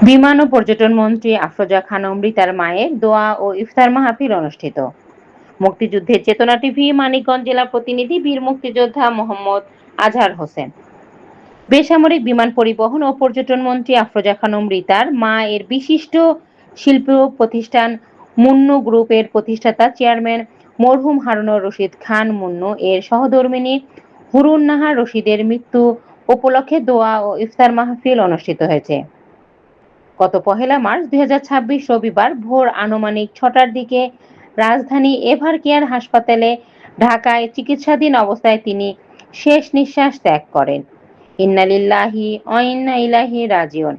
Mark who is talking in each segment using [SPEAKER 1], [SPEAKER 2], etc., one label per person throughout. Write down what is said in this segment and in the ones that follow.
[SPEAKER 1] বিমান ও পর্যটন মন্ত্রী আফরোজা খানম রিতার মায়ের দোয়া ও ইফতার মাহফিল অনুষ্ঠিত। মুক্তিযুদ্ধের চেতনা টিভি মানিকগঞ্জ জেলা প্রতিনিধি বীর মুক্তিযোদ্ধা মোহাম্মদ আজহার হোসেন। বেসামরিক বিমান পরিবহন ও পর্যটন মন্ত্রী আফরোজা খানম রিতার মা এর বিশিষ্ট শিল্প প্রতিষ্ঠান মুন্নু গ্রুপের প্রতিষ্ঠাতা চেয়ারম্যান মরহুম হারুনুর রশিদ খান মুন্নু এর সহধর্মিণী হুরুন নাহার রশিদের মৃত্যু উপলক্ষে দোয়া ও ইফতার মাহফিল অনুষ্ঠিত হয়েছে। গত ১ মার্চ ২০২৬ রবিবার ভোর আনুমানিক ৬টার দিকে রাজধানী এভার কেয়ার হাসপাতালে ঢাকায় চিকিৎসাধীন অবস্থায় তিনি শেষ নিঃশ্বাস ত্যাগ করেন। ইন্না লিল্লাহি ওয়া ইন্না ইলাইহি রাজিউন।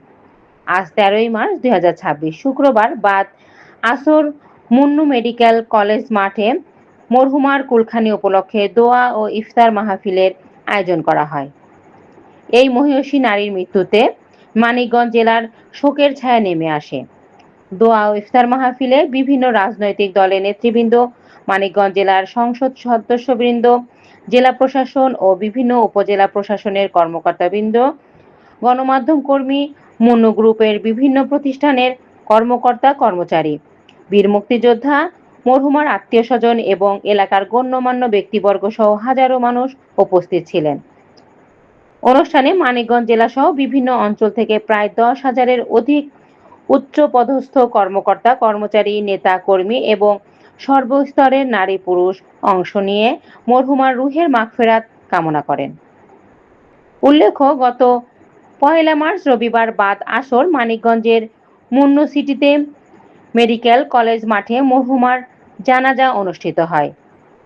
[SPEAKER 1] আজ ১৩ মার্চ ২০২৬ শুক্রবার বাদ আসর মুন্নু মেডিকেল কলেজ মাঠে মরহুমার কুলখানি উপলক্ষে দোয়া ও ইফতার মাহফিলের আয়োজন করা হয়। এই মহিয়সী নারীর মৃত্যুতে মানিকগঞ্জ জেলার শোকের ছায়া নেমে আসে। দোয়া ও ইফতার মাহফিলে বিভিন্ন রাজনৈতিক দলের নেতৃবৃন্দ, মানিকগঞ্জ জেলার সংসদ সদস্যবৃন্দ, জেলা প্রশাসন ও বিভিন্ন উপজেলা প্রশাসনের কর্মকর্তাবৃন্দ, গণমাধ্যম কর্মী, মুন্নু গ্রুপের বিভিন্ন প্রতিষ্ঠানের কর্মকর্তা কর্মচারী, বীর মুক্তিযোদ্ধা, মরহুমার আত্মীয়স্বজন এবং এলাকার গণ্যমান্য ব্যক্তিবর্গ সহ হাজারো মানুষ উপস্থিত ছিলেন। অনুষ্ঠানে মানিকগঞ্জ জেলাসহ বিভিন্ন অঞ্চল থেকে প্রায় ১০,০০০-এর অধিক উচ্চপদস্থ কর্মকর্তা কর্মচারী, নেতা কর্মী এবং সর্বস্তরের নারী পুরুষ অংশ নিয়ে মরহুমার রুহের মাগফিরাত কামনা করেন। উল্লেখ্য, গত ১ মার্চ রবিবার বাদ আসর মানিকগঞ্জের মুন্নু সিটিতে মেডিকেল কলেজ মাঠে মরহুমার জানাজা অনুষ্ঠিত হয়।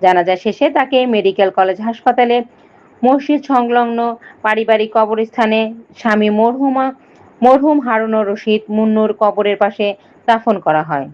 [SPEAKER 1] জানাজা শেষে তাকে মেডিকেল কলেজ হাসপাতালে মসজিদ সংলগ্ন পারিবারিক কবরস্থানে স্বামী মরহুম হারুনুর রশিদ মুন্নুর কবরের পাশে দাফন করা হয়।